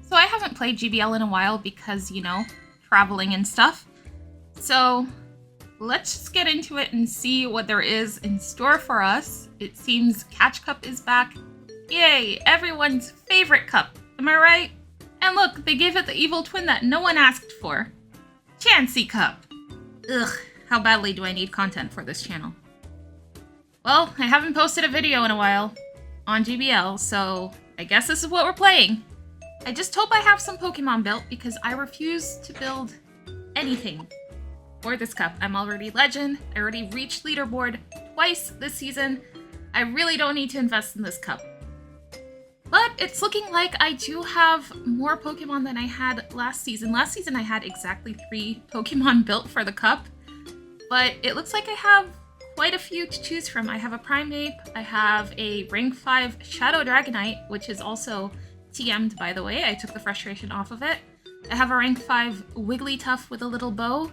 So I haven't played GBL in a while because, you know, traveling and stuff. So let's just get into it and see what there is in store for us. It seems Catch Cup is back. Yay, everyone's favorite cup. Am I right? And look, they gave it the evil twin that no one asked for. Chansey Cup. Ugh, how badly do I need content for this channel? Well, I haven't posted a video in a while on GBL, so I guess this is what we're playing. I just hope I have some Pokemon built because I refuse to build anything for this cup. I'm already legend. I already reached leaderboard twice this season. I really don't need to invest in this cup. But it's looking like I do have more Pokemon than I had last season. Last season I had exactly 3 Pokemon built for the cup, but it looks like I have quite a few to choose from. I have a Primeape, I have a rank 5 Shadow Dragonite, which is also TM'd, by the way. I took the frustration off of it. I have a rank 5 Wigglytuff with a little bow.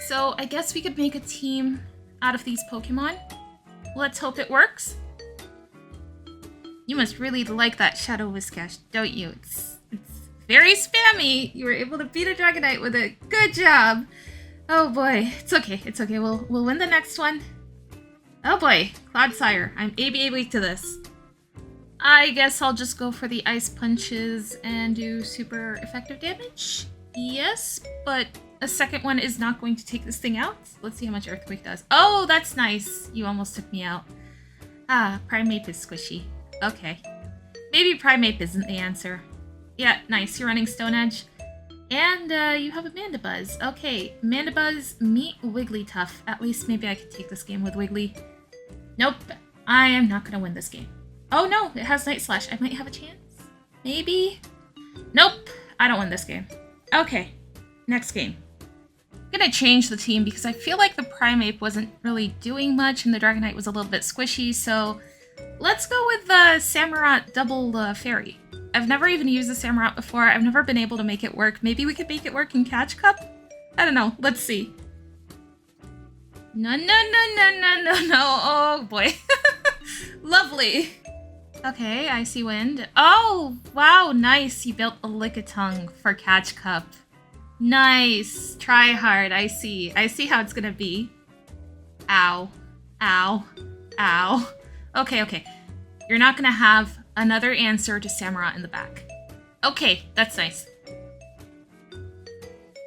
So I guess we could make a team out of these Pokemon. Let's hope it works. You must really like that Shadow Whiscash, don't you? It's very spammy. You were able to beat a Dragonite with it. Good job. Oh boy, it's okay. It's okay. We'll win the next one. Oh boy, Clodsire. I'm ABA weak to this. I guess I'll just go for the Ice Punches and do super effective damage. Yes, but a second one is not going to take this thing out. Let's see how much Earthquake does. Oh, that's nice. You almost took me out. Ah, Primeape is squishy. Okay. Maybe Primeape isn't the answer. Yeah, nice. You're running Stone Edge. And you have a Mandibuzz. Okay, Mandibuzz, meet Wigglytuff. At least maybe I could take this game with Wiggly. Nope, I am not going to win this game. Oh no, it has Night Slash. I might have a chance. Maybe? Nope, I don't win this game. Okay, next game. I'm going to change the team because I feel like the Primeape wasn't really doing much and the Dragonite was a little bit squishy, so let's go with the Samurott Double Fairy. I've never even used the Samurott before. I've never been able to make it work. Maybe we could make it work in Catch Cup? I don't know. Let's see. No. Oh, boy. Lovely. Okay, Icy Wind. Oh, wow. Nice. You built a Lickitung for Catch Cup. Nice. Try hard. I see. I see how it's going to be. Ow. Ow. Ow. Okay. You're not going to have another answer to Samurott in the back. Okay, that's nice.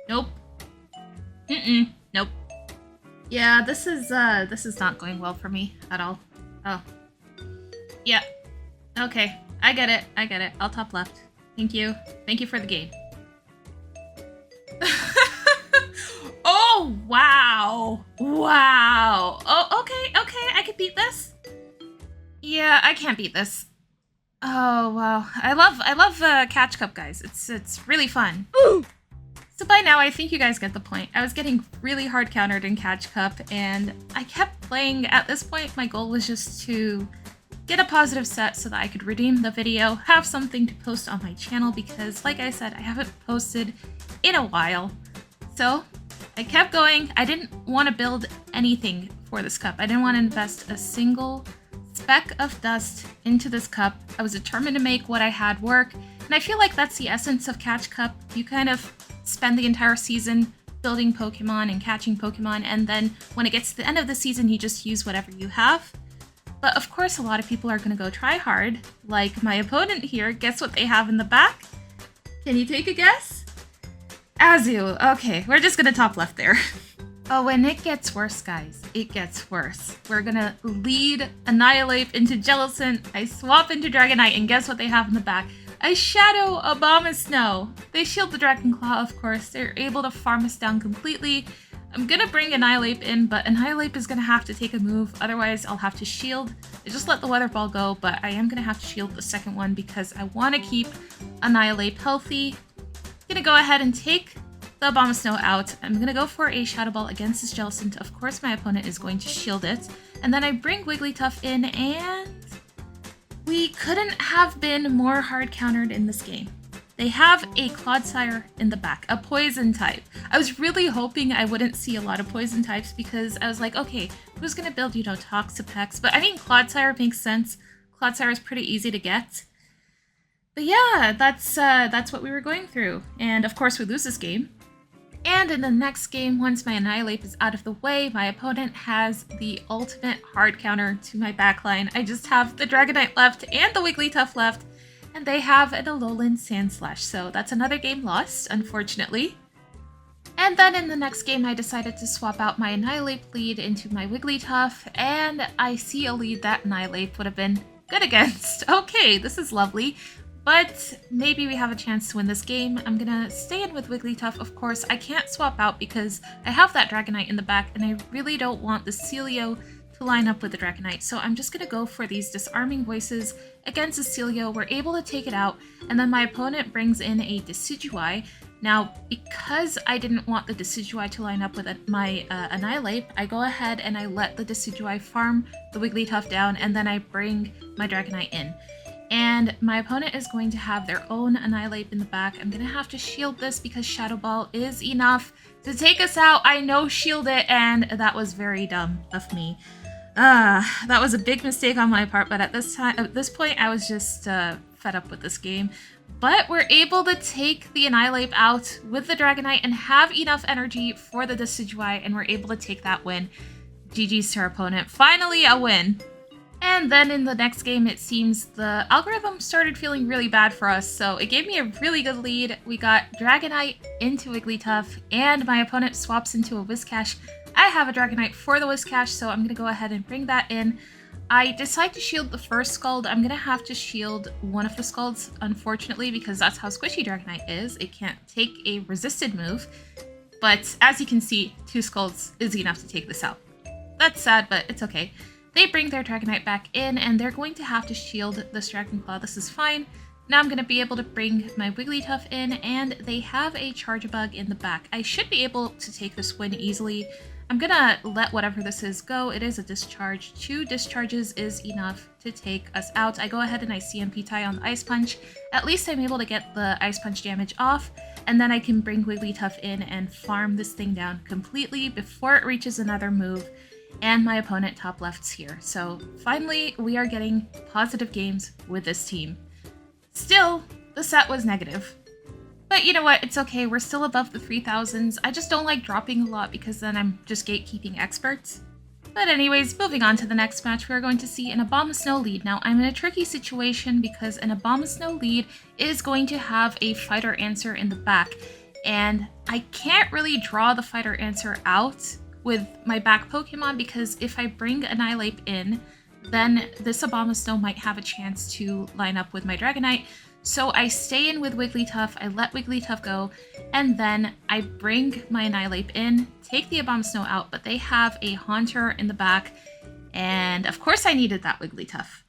Nope. Nope. Yeah, this is not going well for me at all. Oh. Yeah. Okay, I get it. I'll top left. Thank you. Thank you for the game. Oh, wow. Wow. Oh, okay, I could beat this. Yeah, I can't beat this. Oh, wow. I love Catch Cup, guys. It's really fun. Ooh. So by now, I think you guys get the point. I was getting really hard countered in Catch Cup, and I kept playing. At this point, my goal was just to get a positive set so that I could redeem the video, have something to post on my channel, because like I said, I haven't posted in a while. So I kept going. I didn't want to build anything for this cup. I didn't want to invest a single speck of dust into this cup. I was determined to make what I had work, and I feel like that's the essence of Catch Cup. You kind of spend the entire season building Pokemon and catching Pokemon, and then when it gets to the end of the season, you just use whatever you have. But of course, a lot of people are going to go try hard, like my opponent here. Guess what they have in the back? Can you take a guess? Azu. Okay, we're just going to top left there. Oh, and it gets worse, guys. It gets worse. We're gonna lead Annihilate into Jellicent. I swap into Dragonite, and guess what they have in the back? A Shadow Abomasnow. They shield the Dragon Claw, of course. They're able to farm us down completely. I'm gonna bring Annihilate in, but Annihilate is gonna have to take a move. Otherwise, I'll have to shield. I just let the Weather Ball go, but I am gonna have to shield the second one because I want to keep Annihilate healthy. Gonna go ahead and take the Abomasnow out. I'm gonna go for a Shadow Ball against this Jellicent. Of course, my opponent is going to shield it. And then I bring Wigglytuff in, and we couldn't have been more hard countered in this game. They have a Clodsire in the back, a Poison type. I was really hoping I wouldn't see a lot of Poison types because I was like, okay, who's gonna build, you know, Toxapex? But I mean, Clodsire makes sense. Clodsire is pretty easy to get. But yeah, that's what we were going through. And of course we lose this game. And in the next game, once my Annihilate is out of the way, my opponent has the ultimate hard counter to my backline. I just have the Dragonite left and the Wigglytuff left, and they have an Alolan Sandslash, so that's another game lost, unfortunately. And then in the next game, I decided to swap out my Annihilate lead into my Wigglytuff, and I see a lead that Annihilate would have been good against. Okay, this is lovely. But maybe we have a chance to win this game. I'm gonna stay in with Wigglytuff, of course. I can't swap out because I have that Dragonite in the back, and I really don't want the Celio to line up with the Dragonite. So I'm just gonna go for these Disarming Voices against the Celio. We're able to take it out, and then my opponent brings in a Decidueye. Now, because I didn't want the Decidueye to line up with my Annihilate, I go ahead and I let the Decidueye farm the Wigglytuff down, and then I bring my Dragonite in. And my opponent is going to have their own Annihilate in the back. I'm going to have to shield this because Shadow Ball is enough to take us out. I know shield it, and that was very dumb of me. That was a big mistake on my part, but at this point, I was just fed up with this game. But we're able to take the Annihilate out with the Dragonite and have enough energy for the Decidueye, and we're able to take that win. GG's to our opponent. Finally, a win. And then in the next game, it seems the algorithm started feeling really bad for us, so it gave me a really good lead. We got Dragonite into Wigglytuff, and my opponent swaps into a Whiscash. I have a Dragonite for the Whiscash, so I'm going to go ahead and bring that in. I decide to shield the first Scald. I'm going to have to shield one of the Scalds, unfortunately, because that's how squishy Dragonite is. It can't take a resisted move, but as you can see, 2 Scalds is enough to take this out. That's sad, but it's okay. They bring their Dragonite back in, and they're going to have to shield this Dragonclaw. This is fine. Now I'm going to be able to bring my Wigglytuff in, and they have a Charjabug in the back. I should be able to take this win easily. I'm going to let whatever this is go. It is a discharge. 2 discharges is enough to take us out. I go ahead and I CMP tie on the Ice Punch. At least I'm able to get the Ice Punch damage off, and then I can bring Wigglytuff in and farm this thing down completely before it reaches another move. And my opponent top left's here. So finally, we are getting positive games with this team. Still, the set was negative. But you know what? It's okay. We're still above the 3000s. I just don't like dropping a lot because then I'm just gatekeeping experts. But anyways, moving on to the next match, we're going to see an Abomasnow lead. Now, I'm in a tricky situation because an Abomasnow lead is going to have a Fighter Answer in the back. And I can't really draw the Fighter Answer out with my back Pokemon because if I bring Annihilate in, then this Abomasnow might have a chance to line up with my Dragonite. So I stay in with Wigglytuff, I let Wigglytuff go, and then I bring my Annihilate in, take the Abomasnow out, but they have a Haunter in the back, and of course I needed that Wigglytuff.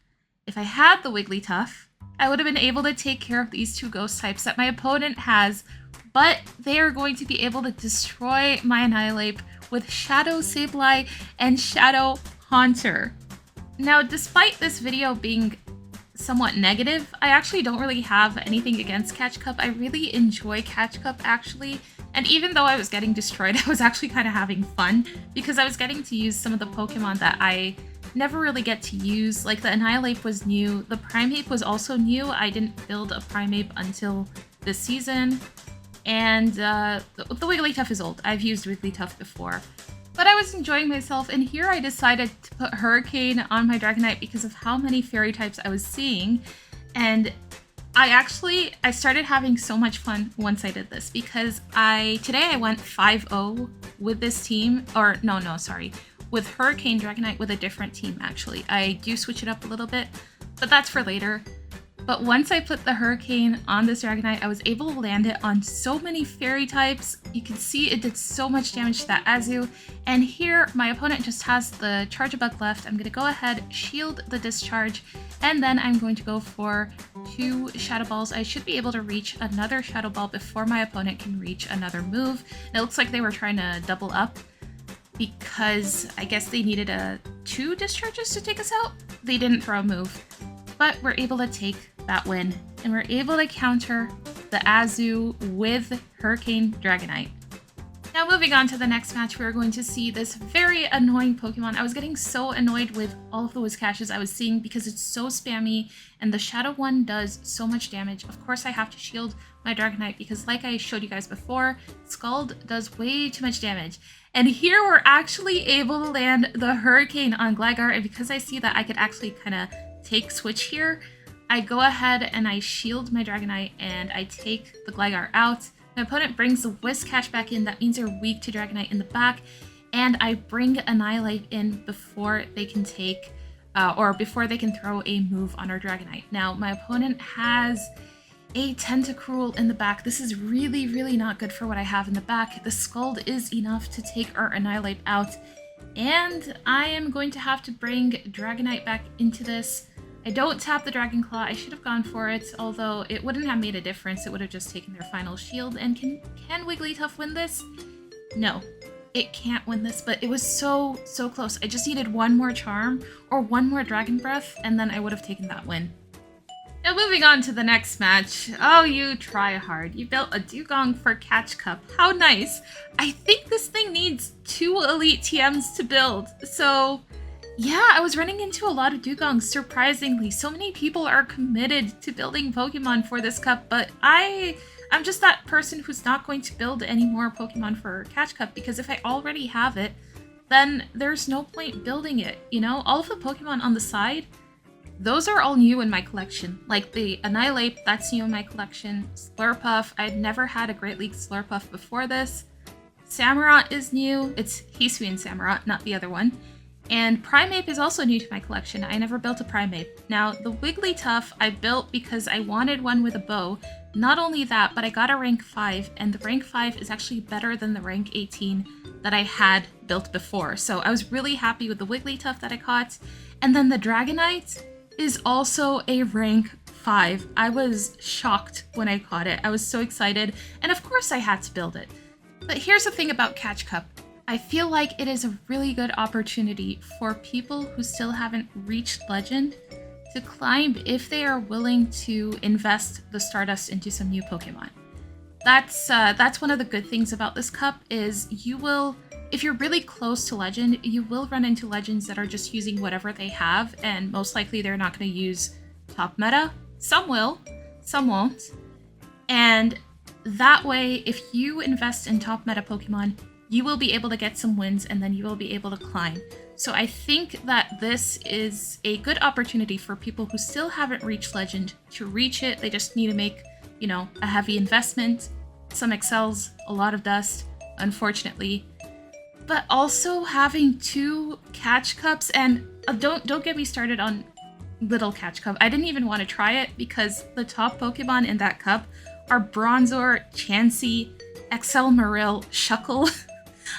If I had the Wigglytuff, I would have been able to take care of these 2 ghost types that my opponent has, but they are going to be able to destroy my Annihilate with Shadow Sableye and Shadow Haunter. Now, despite this video being somewhat negative, I actually don't really have anything against Catch Cup. I really enjoy Catch Cup, actually. And even though I was getting destroyed, I was actually kind of having fun because I was getting to use some of the Pokemon that I never really get to use. Like the Annihilate was new, the Primeape was also new. I didn't build a Primeape until this season. And the Wigglytuff is old. I've used Wigglytuff before. But I was enjoying myself, and here I decided to put Hurricane on my Dragonite because of how many fairy types I was seeing. And I started having so much fun once I did this because today I went 5-0 with this team, or no, sorry, with Hurricane Dragonite with a different team actually. I do switch it up a little bit, but that's for later. But once I put the Hurricane on this Dragonite, I was able to land it on so many fairy types. You can see it did so much damage to that Azu. And here, my opponent just has the Charjabug left. I'm going to go ahead, shield the discharge, and then I'm going to go for 2 Shadow Balls. I should be able to reach another Shadow Ball before my opponent can reach another move. And it looks like they were trying to double up because I guess they needed 2 discharges to take us out. They didn't throw a move. But we're able to take that win, and we're able to counter the Azu with Hurricane Dragonite. Now moving on to the next match, we're going to see this very annoying Pokemon. I was getting so annoyed with all of the Whiscaches I was seeing because it's so spammy and the Shadow one does so much damage. Of course I have to shield my Dragonite because like I showed you guys before, Scald does way too much damage. And here we're actually able to land the Hurricane on Gligar, and because I see that I could actually kind of take switch here, I go ahead and I shield my Dragonite and I take the Gligar out. My opponent brings the Whiscache back in. That means they're weak to Dragonite in the back. And I bring Annihilate in before they can take, or before they can throw a move on our Dragonite. Now, my opponent has a Tentacruel in the back. This is really, really not good for what I have in the back. The Scald is enough to take our Annihilate out. And I am going to have to bring Dragonite back into this. I don't tap the Dragon Claw. I should have gone for it, although it wouldn't have made a difference. It would have just taken their final shield. And can Wigglytuff win this? No, it can't win this, but it was so close. I just needed one more charm or one more Dragon Breath, and then I would have taken that win. Now moving on to the next match. Oh, you try hard. You built a Dugong for Catch Cup. How nice. I think this thing needs 2 Elite TMs to build, so yeah, I was running into a lot of Dugongs, surprisingly. So many people are committed to building Pokemon for this cup, but I'm just that person who's not going to build any more Pokemon for Catch Cup, because if I already have it, then there's no point building it, you know? All of the Pokemon on the side, those are all new in my collection. Like the Annihilate, that's new in my collection. Slurpuff, I'd never had a Great League Slurpuff before this. Samurott is new. It's Hisuian Samurott, not the other one. And Primeape is also new to my collection. I never built a Primeape. Now, the Wigglytuff I built because I wanted one with a bow. Not only that, but I got a rank 5, and the rank 5 is actually better than the rank 18 that I had built before. So I was really happy with the Wigglytuff that I caught. And then the Dragonite is also a rank 5. I was shocked when I caught it. I was so excited, and of course I had to build it. But here's the thing about Catch Cup. I feel like it is a really good opportunity for people who still haven't reached Legend to climb if they are willing to invest the Stardust into some new Pokemon. That's one of the good things about this cup is you will, if you're really close to Legend, you will run into Legends that are just using whatever they have, and most likely they're not going to use top meta. Some will, some won't. And that way, if you invest in top meta Pokemon, you will be able to get some wins, and then you will be able to climb. So I think that this is a good opportunity for people who still haven't reached Legend to reach it. They just need to make, you know, a heavy investment, some excels, a lot of dust, unfortunately. But also having 2 Catch Cups, and don't get me started on Little Catch Cup. I didn't even want to try it because the top Pokemon in that cup are Bronzor, Chansey, Excel Shuckle.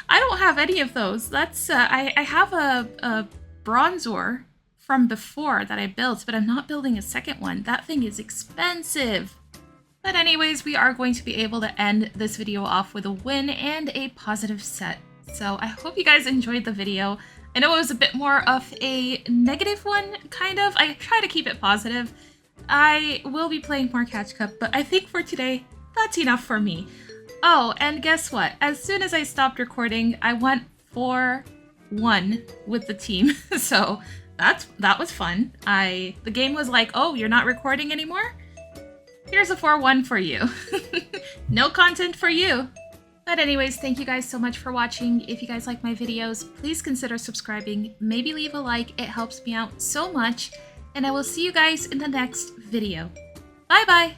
I don't have any of those. That's I have a Bronzor from before that I built, but I'm not building a second one. That thing is expensive. But anyways, we are going to be able to end this video off with a win and a positive set. So I hope you guys enjoyed the video. I know it was a bit more of a negative one, kind of. I try to keep it positive. I will be playing more Catch Cup, but I think for today, that's enough for me. Oh, and guess what? As soon as I stopped recording, I went 4-1 with the team. So that was fun. The game was like, oh, you're not recording anymore? Here's a 4-1 for you. No content for you. But anyways, thank you guys so much for watching. If you guys like my videos, please consider subscribing. Maybe leave a like. It helps me out so much. And I will see you guys in the next video. Bye-bye!